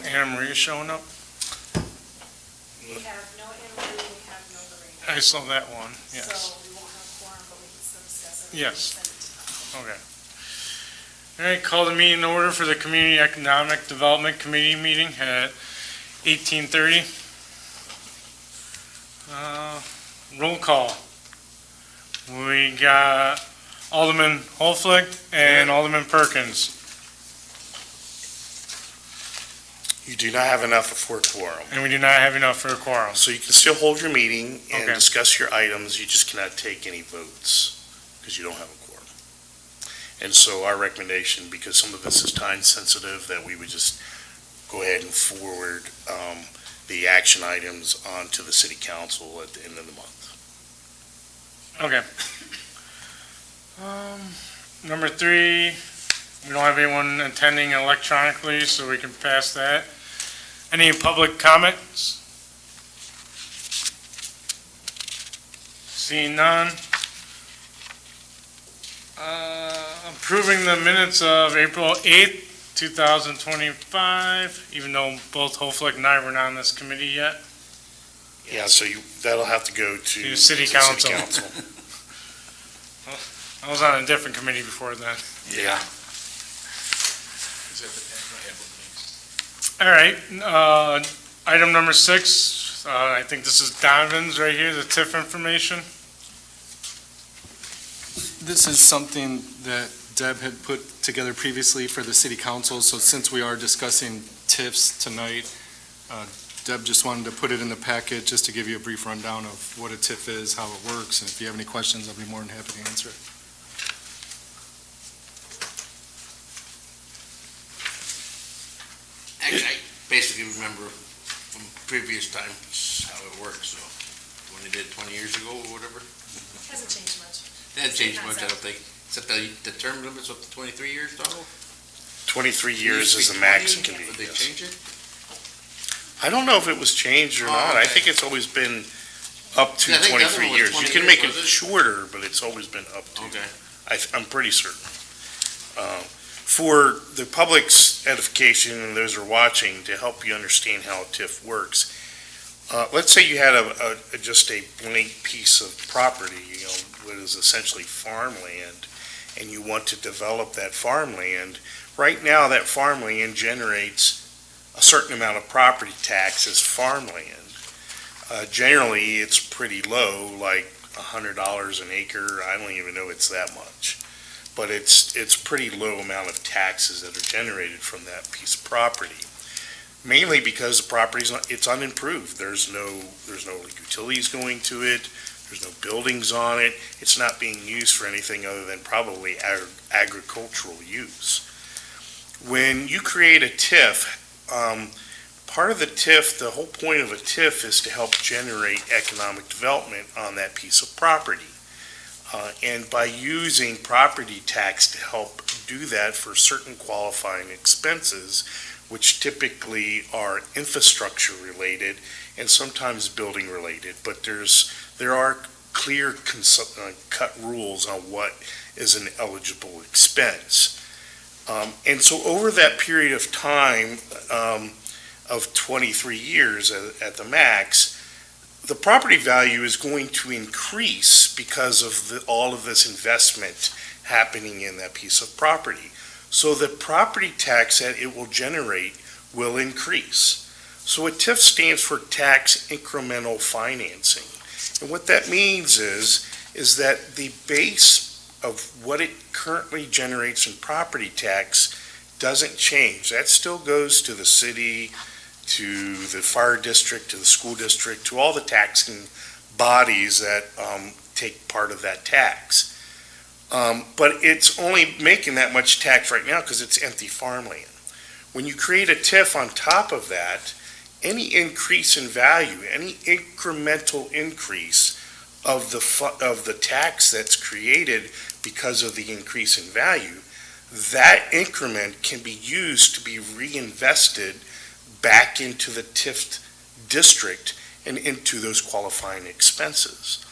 Annamarie showing up? We have no Annamarie, we have no Lorena. I saw that one, yes. So we won't have a quorum, but we can still discuss it. Yes. And send it to council. Okay. All right, call the meeting in order for the Community Economic Development Committee meeting at 18:30. Roll call. We got Alderman Hoeflich and Alderman Perkins. You do not have enough for a quorum. And we do not have enough for a quorum. So you can still hold your meeting and Okay. discuss your items, you just cannot take any votes because you don't have a quorum. And so our recommendation, because some of this is time sensitive, that we would just go ahead and forward the action items onto the city council at the end of the month. Okay. Number 3, we don't have anyone attending electronically, so we can pass that. Any public comments? Seeing none. Approving the minutes of April 8th, 2025, even though both Hoeflich and I were not on this committee yet. Yeah, so that'll have to go to To city council. I was on a different committee before then. Yeah. All right, item number 6, I think this is Donovan's right here, the TIF information. This is something that Deb had put together previously for the city council, so since we are discussing TIFs tonight, Deb just wanted to put it in the packet just to give you a brief rundown of what a TIF is, how it works, and if you have any questions, I'll be more than happy to answer it. Actually, I basically remember from previous times how it works, so when they did it 20 years ago or whatever. Hasn't changed much. It hasn't changed much, I don't think, except the term limit's up to 23 years total. 23 years is the max it can be. Would they yes. change it? I don't know if it was changed or Oh, not. I okay. think it's always been up to Yeah, I think the other 23 one was years. You 20 can make years, it was it? shorter, but it's always been up to. Okay. I'm pretty certain. For the public's edification, and those who are watching, to help you understand how a TIF works, let's say you had just a blank piece of property, what is essentially farmland, and you want to develop that farmland. Right now, that farmland generates a certain amount of property tax as farmland. Generally, it's pretty low, like $100 an acre. I don't even know it's that much. But it's pretty low amount of taxes that are generated from that piece of property. Mainly because the property's it's unimproved. There's no utilities going to it. There's no buildings on it. It's not being used for anything other than probably agricultural use. When you create a TIF, part of the TIF, the whole point of a TIF is to help generate economic development on that piece of property. And by using property tax to help do that for certain qualifying expenses, which typically are infrastructure related and sometimes building related, but there are clear cut rules on what is an eligible expense. And so over that period of time of 23 years at the max, the property value is going to increase because of all of this investment happening in that piece of property. So the property tax that it will generate will increase. So a TIF stands for tax incremental financing. And what that means is that the base of what it currently generates in property tax doesn't change. That still goes to the city, to the fire district, to the school district, to all the taxing bodies that take part of that tax. But it's only making that much tax right now because it's empty farmland. When you create a TIF on top of that, any increase in value, any incremental increase of the tax that's created because of the increase in value, that increment can be used to be reinvested back into the TIF district and into those qualifying expenses.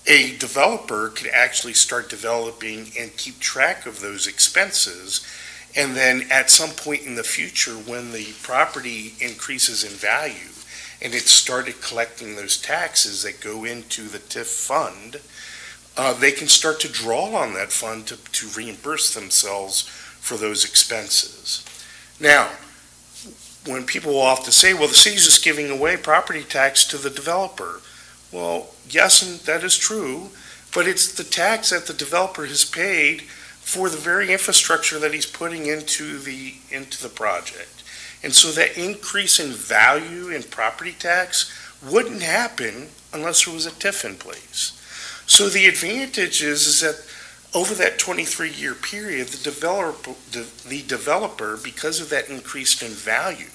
A developer could actually start developing and keep track of those expenses And then at some point in the future, when the property increases in value and it started collecting those taxes that go into the TIF fund, they can start to draw on that fund to reimburse themselves for those expenses. Now, when people will often say, well, the city's just giving away property tax to the developer. Well, yes, and that is true, but it's the tax that the developer has paid for the very infrastructure that he's putting into the project. And so that increase in value in property tax wouldn't happen unless there was a TIF in place. So the advantage is that over that 23-year period, the developer, because of that increase in value,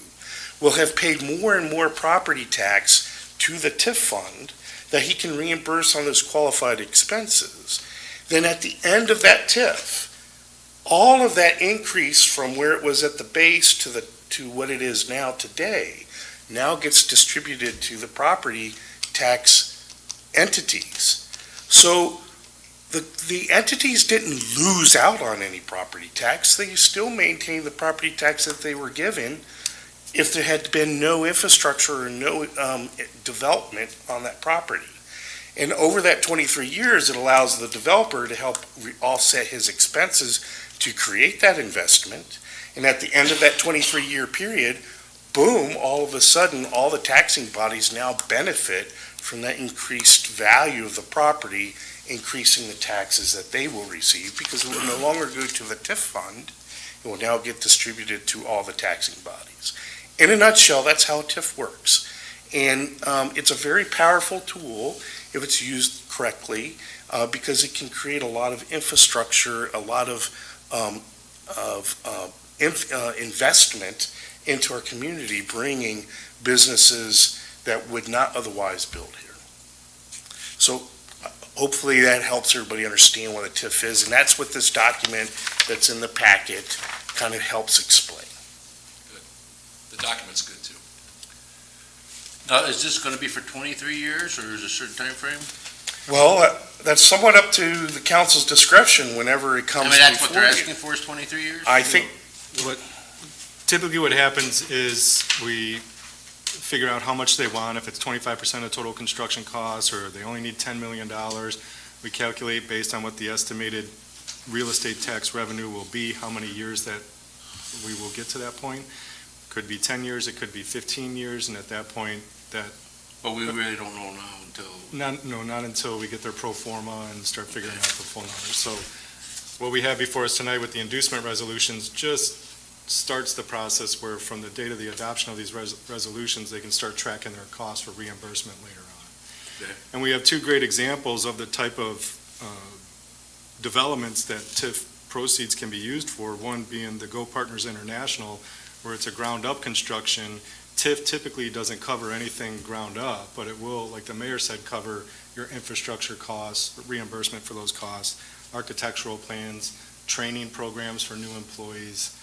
will have paid more and more property tax to the TIF fund that he can reimburse on those qualified expenses. Then at the end of that TIF, all of that increase from where it was at the base to what it is now today now gets distributed to the property tax entities. So the entities didn't lose out on any property tax. They still maintained the property tax that they were given if there had been no infrastructure or no development on that property. And over that 23 years, it allows the developer to help offset his expenses to create that investment. And at the end of that 23-year period, boom, all of a sudden, all the taxing bodies now benefit from that increased value of the property, increasing the taxes that they will receive, because it will no longer go to the TIF fund. It will now get distributed to all the taxing bodies. In a nutshell, that's how TIF works. And it's a very powerful tool if it's used correctly, because it can create a lot of infrastructure, a lot of investment into our community, bringing businesses that would not otherwise build here. So hopefully that helps everybody understand what a TIF is, and that's what this document that's in the packet kind of helps explain. The document's good, too. Now, is this going to be for 23 years, or is it a certain time frame? Well, that's somewhat up to the council's discretion whenever it comes I mean, that's what before they're you. asking for, is 23 years? I think, Typically what happens is we figure out how much they want, if it's 25% of total construction costs, or they only need $10 million. We calculate based on what the estimated real estate tax revenue will be, how many years that we will get to that point. Could be 10 years, it could be 15 years, and at that point, that But we really don't know now until... not until we get their pro forma and start figuring out the full numbers. So what we have before us tonight with the inducement resolutions just starts the process where from the date of the adoption of these resolutions, they can start tracking their costs for reimbursement later on. Okay. And we have two great examples of the type of developments that TIF proceeds can be used for, one being the Go Partners International, where it's a ground-up construction. TIF typically doesn't cover anything ground up, but it will, like the mayor said, cover your infrastructure costs, reimbursement for those costs, architectural plans, training programs for new employees,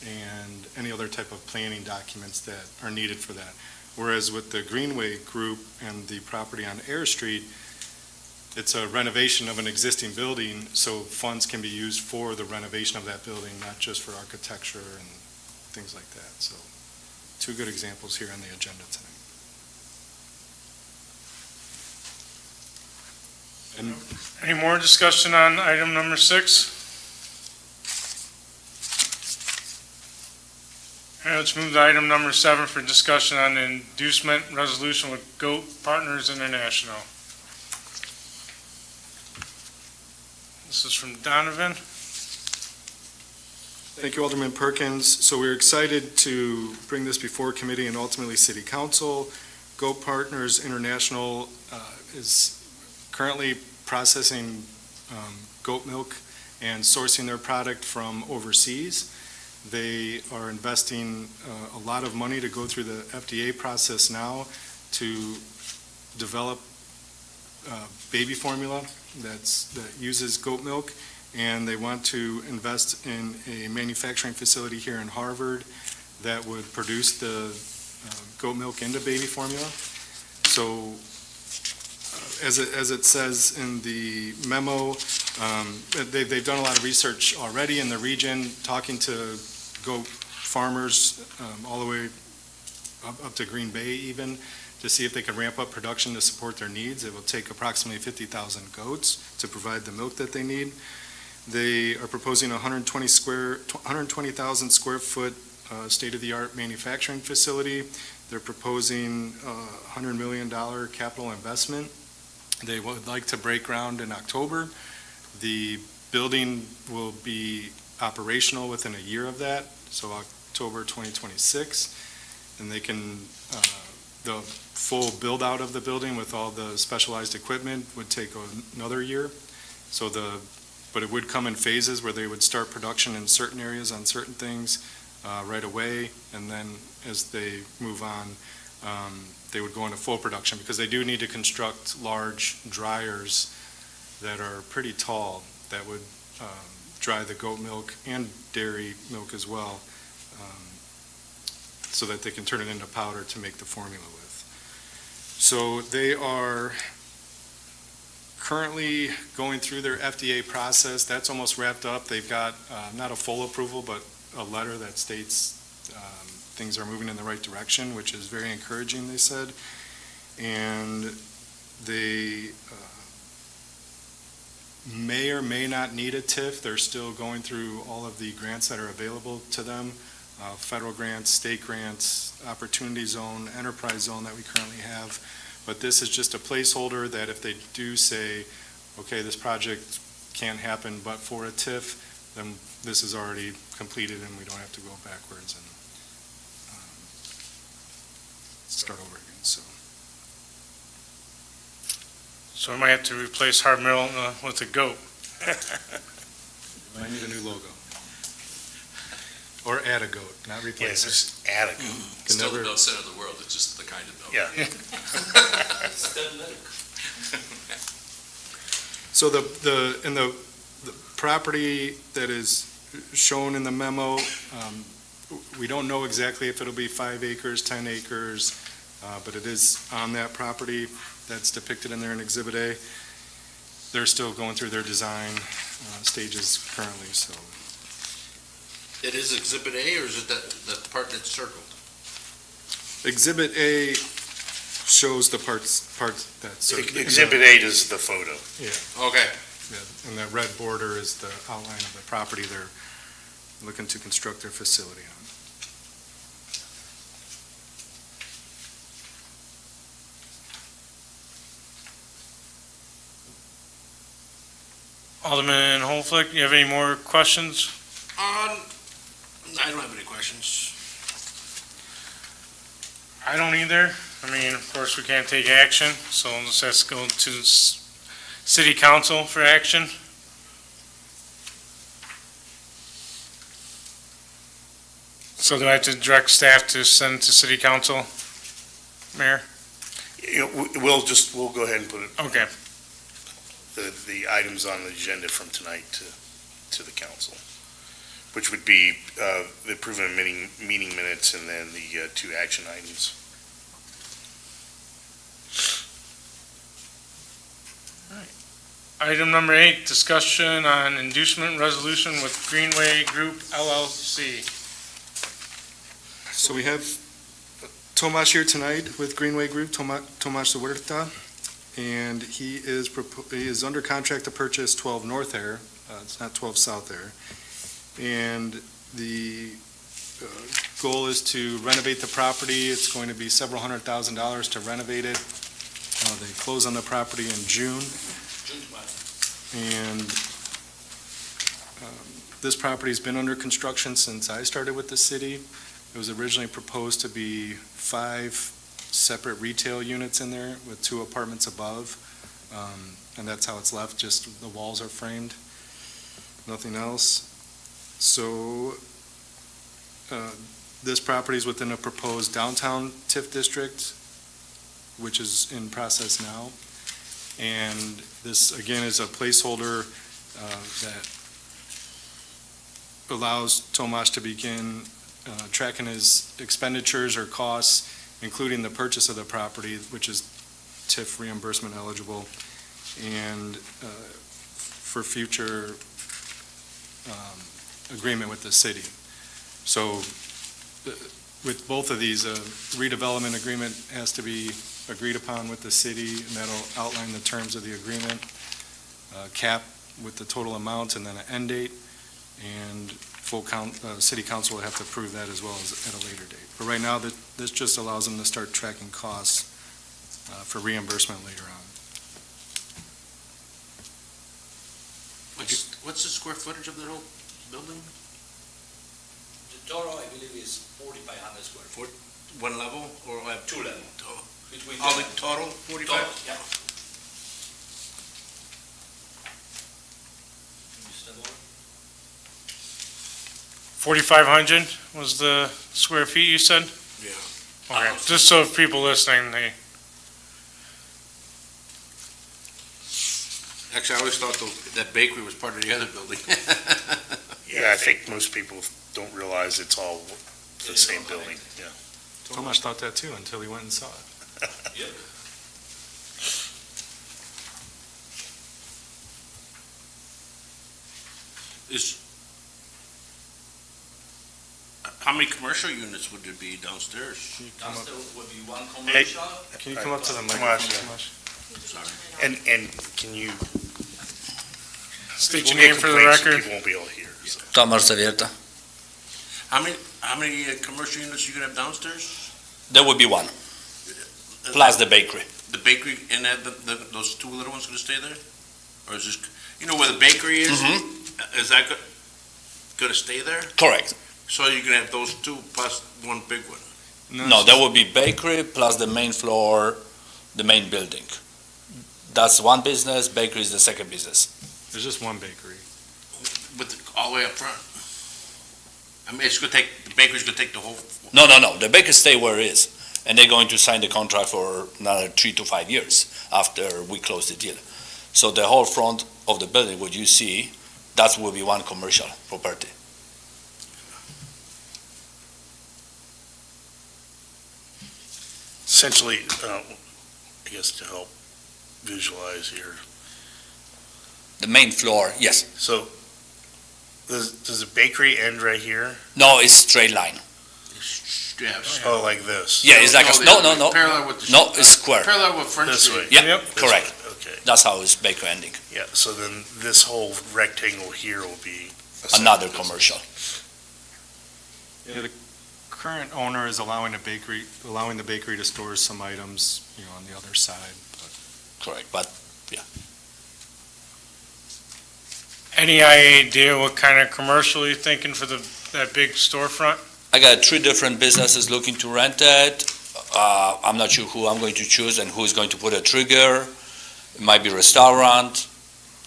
and any other type of planning documents that are needed for that. Whereas with the Greenway Group and the property on Air Street, it's a renovation of an existing building, so funds can be used for the renovation of that building, not just for architecture and things like that. So two good examples here on the agenda tonight. And Any more discussion on item number 6? All right, let's move to item number 7 for discussion on the inducement resolution with Go Partners International. This is from Donovan. thank you, Alderman Perkins. So we're excited to bring this before committee and ultimately City Council. Go Partners International is currently processing goat milk and sourcing their product from overseas. They are investing a lot of money to go through the FDA process now to develop baby formula that uses goat milk, and they want to invest in a manufacturing facility here in Harvard that would produce the goat milk into baby formula. So as it says in the memo, they've done a lot of research already in the region, talking to goat farmers all the way up to Green Bay even, to see if they could ramp up production to support their needs. It will take approximately 50,000 goats to provide the milk that they need. They are proposing 120,000 square foot state-of-the-art manufacturing facility. They're proposing a $100 million capital investment. They would like to break ground in October. The building will be operational within a year of that, so October 2026. And they can, the full build-out of the building with all the specialized equipment would take another year. But it would come in phases where they would start production in certain areas on certain things right away, and then as they move on, they would go into full production, because they do need to construct large dryers that are pretty tall that would dry the goat milk and dairy milk as well, so that they can turn it into powder to make the formula with. So they are currently going through their FDA process. That's almost wrapped up. They've got not a full approval, but a letter that states things are moving in the right direction, which is very encouraging, they said. And they may or may not need a TIF. They're still going through all of the grants that are available to them, federal grants, state grants, opportunity zone, enterprise zone that we currently have. But this is just a placeholder that if they do say, okay, this project can't happen but for a TIF, then this is already completed and we don't have to go backwards and start over again, so. So we might have to replace hard mill with a goat. I need a new logo. Or add a goat, not Yeah, replace it. just add it. It's still the milk center of the world, it's just the kind of milk. Yeah. So the property that is shown in the memo, we don't know exactly if it'll be 5 acres, 10 acres, but it is on that property that's depicted in there in Exhibit A. They're still going through their design stages currently, so. It is Exhibit A, or is it the part that's circled? Exhibit A shows the parts that's. Exhibit 8 is the photo. Okay. Yeah, and that red border is the outline of the property they're looking to construct their facility on. Alderman Hoeflich, you have any more questions? I don't have any questions. I don't either. I mean, of course, we can't take action, so let's just go to city council for action. So do I have to direct staff to send it to city council, Mayor? We'll go ahead and put it, Okay. the items on the agenda from tonight to the council, which would be the approval of meeting minutes and then the 2 action items. Item number 8, discussion on inducement resolution with Greenway Group LLC. So we have Tomas here tonight with Greenway Group, Tomas Huerta, and he is under contract to purchase 12 North Air. It's not 12 South Air. And the goal is to renovate the property. It's going to be several $100,000 to renovate it. They close on the property in June. And this property's been under construction since I started with the city. It was originally proposed to be 5 separate retail units in there with 2 apartments above. And that's how it's left, just the walls are framed, nothing else. So this property is within a proposed downtown TIF district, which is in process now. And this, again, is a placeholder that allows Tomas to begin tracking his expenditures or costs, including the purchase of the property, which is TIF reimbursement eligible, and for future agreement with the city. So with both of these, redevelopment agreement has to be agreed upon with the city, and that'll outline the terms of the agreement, cap with the total amount, and then an end date, and city council will have to approve that as well as at a later date. But right now, this just allows them to start tracking costs for reimbursement later on. What's the square footage of the whole building? The total, I believe, is 4,500 square feet. One level or have Two level. Between all the them. total, 45? Total, yeah. Can you step over? 4,500 was the square feet you said? Yeah. Okay, just so if people listening, they, Actually, I always thought that bakery was part of the other building. Yeah, I think most people don't realize it's all the same building, yeah. Tomasz thought that too until he went and saw it. Yep. How many commercial units would there be downstairs? Downstairs would be one commercial. Can you come up to the Tomasz, microphone, yeah. Tomasz? And can you? state we'll your get name for the complaints, so record. People won't be able to hear, so. Tomasz Zawierta. How many commercial units you gonna have downstairs? There will be one, plus the bakery. The bakery and those two little ones gonna stay there? Or is this, where the bakery is? Is that gonna stay there? Correct. So you're gonna have those two plus one big one? No, there will be bakery plus the main floor, the main building. That's one business, bakery is the second business. There's just one bakery. All the way up front? I mean, the bakery's gonna take the whole. No, the bakery stay where it is. And they're going to sign the contract for another 3 to 5 years after we close the deal. So the whole front of the building, what you see, that will be one commercial property. Essentially, I guess to help visualize here, The main floor, yes. so does the bakery end right here? No, it's straight line. Yes. Oh, like this? Yeah, it's like no. Parallel with the. No, it's square. Parallel with French This Street. way? Yeah, Yep. This correct. way, okay, That's how it's bakery ending. yeah, so then this whole rectangle here will be. a separate Another business. commercial. Yeah, the current owner is allowing the bakery to store some items, on the other side. Correct, but Any idea what kind of commercial you're thinking for that big storefront? I got 3 different businesses looking to rent it. I'm not sure who I'm going to choose and who is going to put a trigger. It might be restaurant.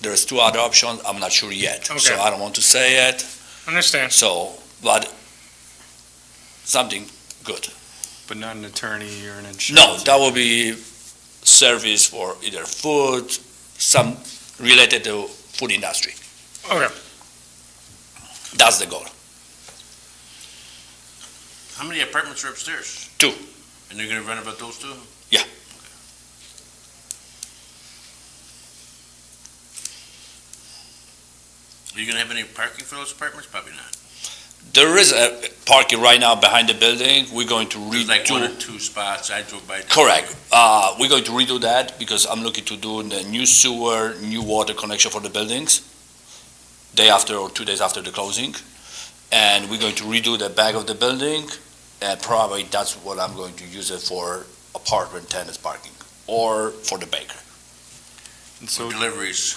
There's 2 other options. I'm not sure yet. So Okay. I don't want to say it. Understand. So, but something good. But not an attorney or an No, insurance. that will be service for either food, some related to food industry. Okay. That's the goal. How many apartments are upstairs? 2. And you're gonna renovate those two? Yeah. Are you gonna have any parking for those apartments? Probably not. There is a parking right now behind the building. We're going to There's like 1 or redo. 2 spots. I drove by. Correct. We're going to redo that because I'm looking to do the new sewer, new water connection for the buildings, day after or 2 days after the closing. And we're going to redo the back of the building, and probably that's what I'm going to use it for apartment tenants parking, or for the baker. And So so deliveries.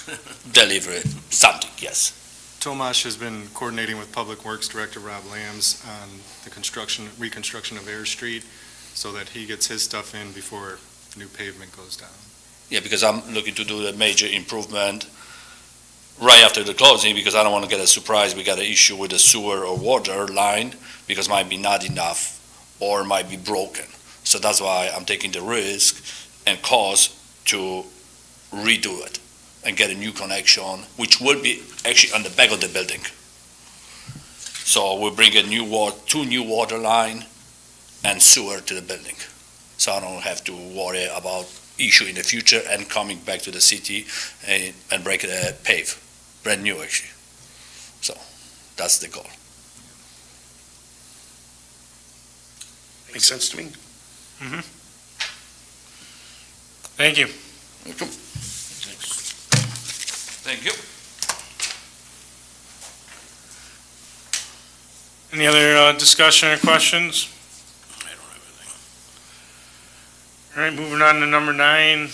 Delivery, something, yes. Tomasz has been coordinating with Public Works Director Rob Lambs on the reconstruction of Air Street, so that he gets his stuff in before new pavement goes down. Yeah, because I'm looking to do a major improvement right after the closing, because I don't want to get a surprise, we got an issue with the sewer or water line, because might be not enough, or might be broken. So that's why I'm taking the risk and cost to redo it and get a new connection, which will be actually on the back of the building. So we'll bring a 2 new water line and sewer to the building. so I don't have to worry about issue in the future and coming back to the city and break a pave, brand new actually. So that's the goal. Makes sense to me. Thank you. Thank you. Any other discussion or questions? I don't have anything. All right, moving on to number 9.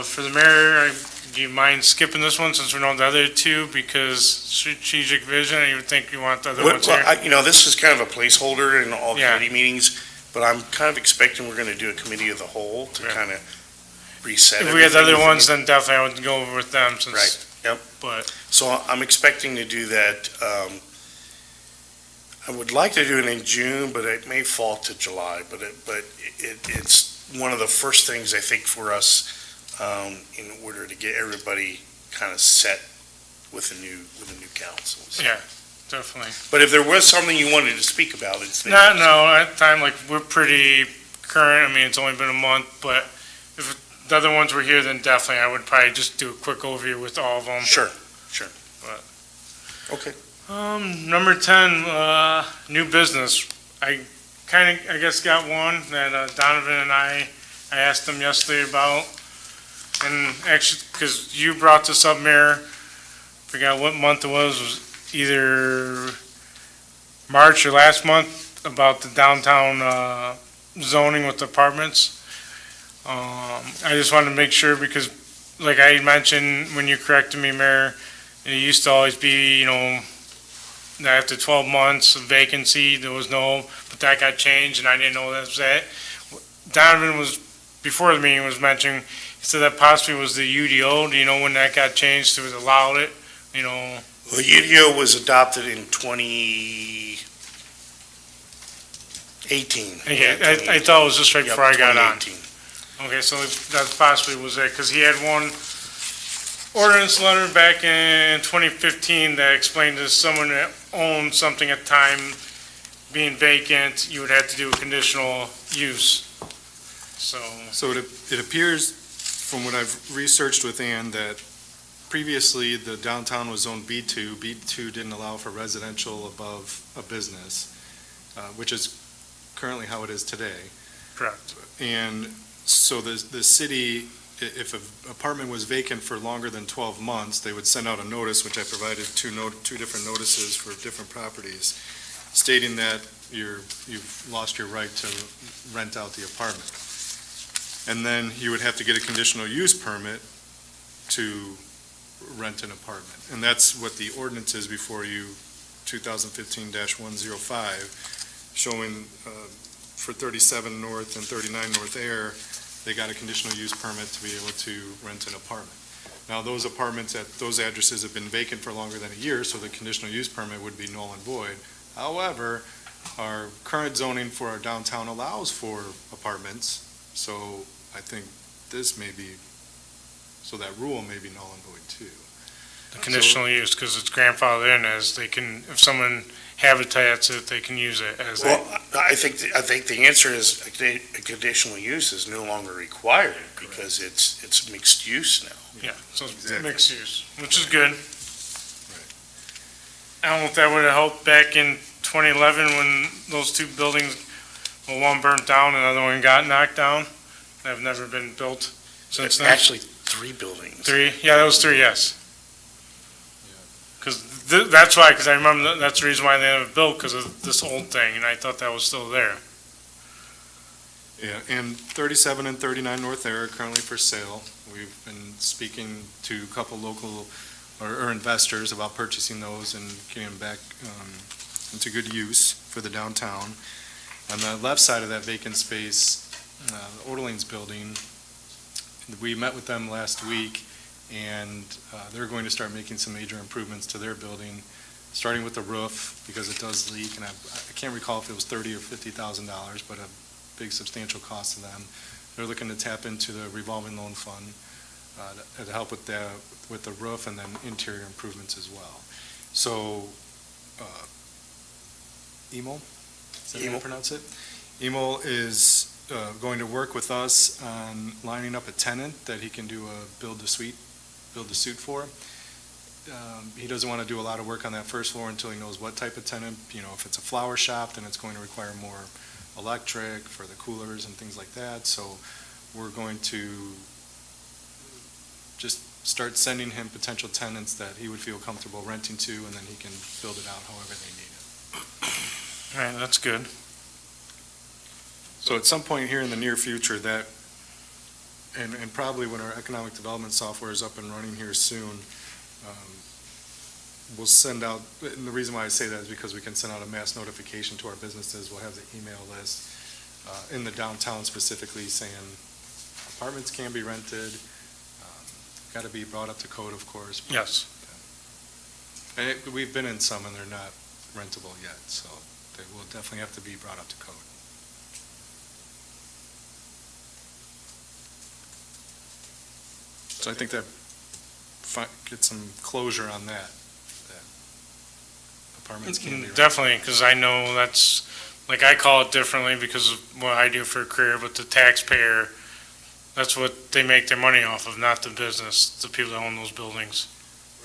For the mayor, do you mind skipping this one since we know the other two because strategic vision, you would think you want the other ones here? This is kind of a placeholder in all Yeah. committee meetings, but I'm kind of expecting we're going to do a committee of the whole to Yeah. kind of reset. If we had the other everything. ones, then definitely I would go over with them since. Right, yep. But, So I'm expecting to do that. I would like to do it in June, but it may fall to July. But it's one of the first things I think for us in order to get everybody kind of set with the new council. So- yeah, definitely. But if there was something you wanted to speak about, it's there. No, at the time, like, we're pretty current. I mean, it's only been a month, but if the other ones were here, then definitely I would probably just do a quick overview with all of them. Sure. But- Okay. Number 10, new business. I guess got one that Donovan and I asked him yesterday about. And actually, because you brought this up, Mayor, forgot what month it was either March or last month, about the downtown zoning with apartments. I just wanted to make sure because, like I mentioned, when you corrected me, Mayor, it used to always be, after 12 months of vacancy, there was no, but that got changed, and I didn't know that was that. Donovan was, before the meeting, was mentioning, he said that possibly was the UDO. Do you know when that got changed to allow it? Well, UDO was adopted in 2018. Okay, I thought it was just right Yep, before I got on. 2018. Okay, so that possibly was it, because he had one ordinance letter back in 2015 that explained to someone that owned something at the time being vacant, you would have to do a conditional use. So it appears, from what I've researched with Ann, that previously the downtown was zoned B2. B2 didn't allow for residential above a business, which is currently how it is today. Correct. And so the city, if an apartment was vacant for longer than 12 months, they would send out a notice, which I provided two different notices for different properties, stating that you've lost your right to rent out the apartment. And then you would have to get a conditional use permit to rent an apartment. And that's what the ordinance is before you, 2015-105, showing for 37 North and 39 North Air, they got a conditional use permit to be able to rent an apartment. Now, those apartments at those addresses have been vacant for longer than a year, so the conditional use permit would be null and void. However, our current zoning for our downtown allows for apartments, so I think this may be, so that rule may be null and void too. The conditional use, because it's grandfathered in as they can, if someone habitats it, they can use it as Well, that. I think the answer is a conditional use is no longer required because it's mixed use now. Yeah, so it's Exactly. mixed use, which is good. I don't know if that would have helped back in 2011 when those two buildings, well, one burnt down, another one got knocked down. They've never been built since then. Actually, 3 buildings. 3? Yeah, that was 3, yes. Because that's why, because I remember that's the reason why they never built, because of this old thing, and I thought that was still there. Yeah, and 37 and 39 North Air are currently for sale. We've been speaking to a couple local or investors about purchasing those and getting them back into good use for the downtown. On the left side of that vacant space, Orleans building, we met with them last week, and they're going to start making some major improvements to their building, starting with the roof, because it does leak, and I can't recall if it was $30,000 or $50,000, but a big substantial cost to them. They're looking to tap into the revolving loan fund to help with the roof and then interior improvements as well. So, EMO, is that how you pronounce it? EMO is going to work with us on lining up a tenant that he can do a build to suit for. He doesn't want to do a lot of work on that first floor until he knows what type of tenant. If it's a flower shop, then it's going to require more electric for the coolers and things like that. So we're going to just start sending him potential tenants that he would feel comfortable renting to, and then he can build it out however they need it. All right, that's good. So at some point here in the near future, that, and probably when our economic development software is up and running here soon, we'll send out, and the reason why I say that is because we can send out a mass notification to our businesses. We'll have the email list in the downtown specifically saying apartments can be rented, got to be brought up to code, of course. Yes. And we've been in some and they're not rentable yet, so they will definitely have to be brought up to code. So I think that get some closure on that apartments can be rented. Definitely, because I know that's, like, I call it differently because of what I do for a career, but the taxpayer, that's what they make their money off of, not the business, the people that own those buildings.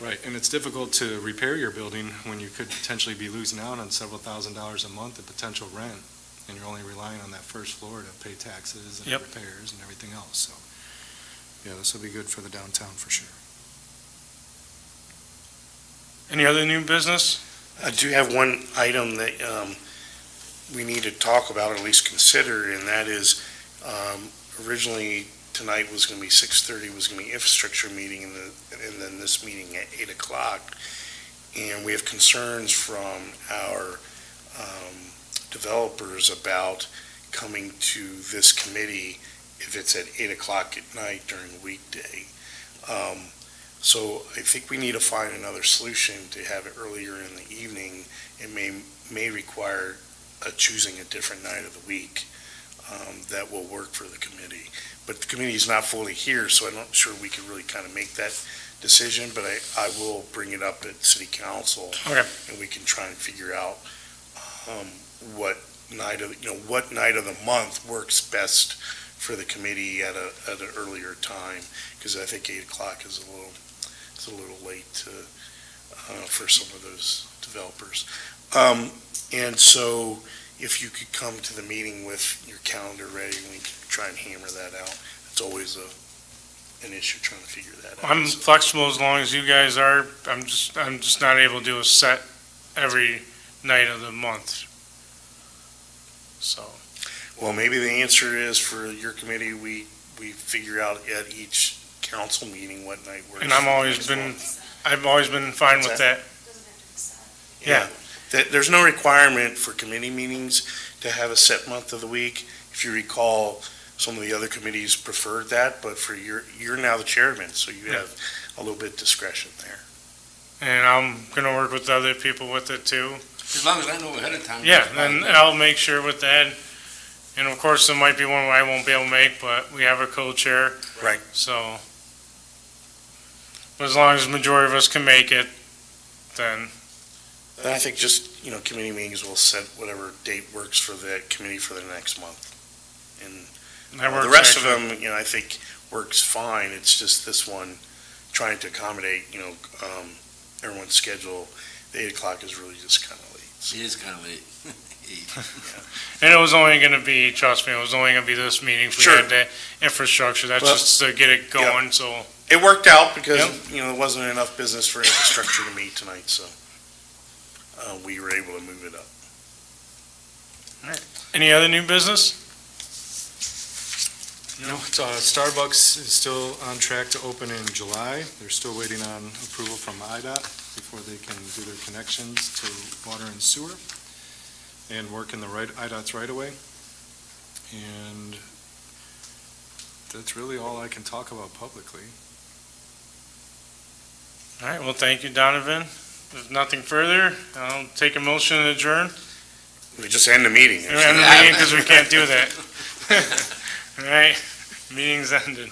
Right, and it's difficult to repair your building when you could potentially be losing out on several $1,000s a month of potential rent, and you're only relying on that first floor to pay taxes and Yep. repairs and everything else, so. Yeah, this will be good for the downtown for sure. Any other new business? I do have one item that we need to talk about, or at least consider, and that is, originally tonight was going to be 6:30, was going to be infrastructure meeting, and then this meeting at 8 o'clock. And we have concerns from our developers about coming to this committee if it's at 8 o'clock at night during a weekday. So I think we need to find another solution to have it earlier in the evening. It may require choosing a different night of the week that will work for the committee. But the committee is not fully here, so I'm not sure we can really kind of make that decision, but I will bring it up at city council. Okay. And we can try and figure out what night of the month works best for the committee at an earlier time, because I think 8 o'clock is a little late for some of those developers. And so if you could come to the meeting with your calendar ready, we can try and hammer that out. It's always an issue trying to figure that out. I'm flexible as long as you guys are. I'm just not able to do a set every night of the month. So, Well, maybe the answer is for your committee, we figure out at each council meeting what night works. and I've always been fine with that. Doesn't have to be set. Yeah. There's no requirement for committee meetings to have a set month of the week. If you recall, some of the other committees preferred that, but for you're now the chairman, so you have a little bit of discretion there. And I'm gonna work with other people with it too. As long as I know ahead of time. Yeah, that's fine. then I'll make sure with that. And of course, there might be one where I won't be able to make, but we have a co-chair. Right. So, but as long as the majority of us can make it, then, Then I think just, committee meetings will set whatever date works for the committee for the next month. And that works. the rest of actually. them, I think works fine. It's just this one, trying to accommodate, everyone's schedule. The 8 o'clock is really just kind of late. It is kind of late. And it was only gonna be, trust me, it was only gonna be this meeting. If we Sure. had the infrastructure, that's Well, just to get it going, so. It worked out because, Yep. there wasn't enough business for infrastructure to meet tonight, so we were able to move it up. Any other new business? No, Starbucks is still on track to open in July. They're still waiting on approval from IDOT before they can do their connections to water and sewer and work in the IDOT's right away. And that's really all I can talk about publicly. All right, well, thank you, Donovan. If nothing further, I'll take a motion to adjourn. We just end the meeting. We're end the meeting because we can't do that. All right, meeting's ended.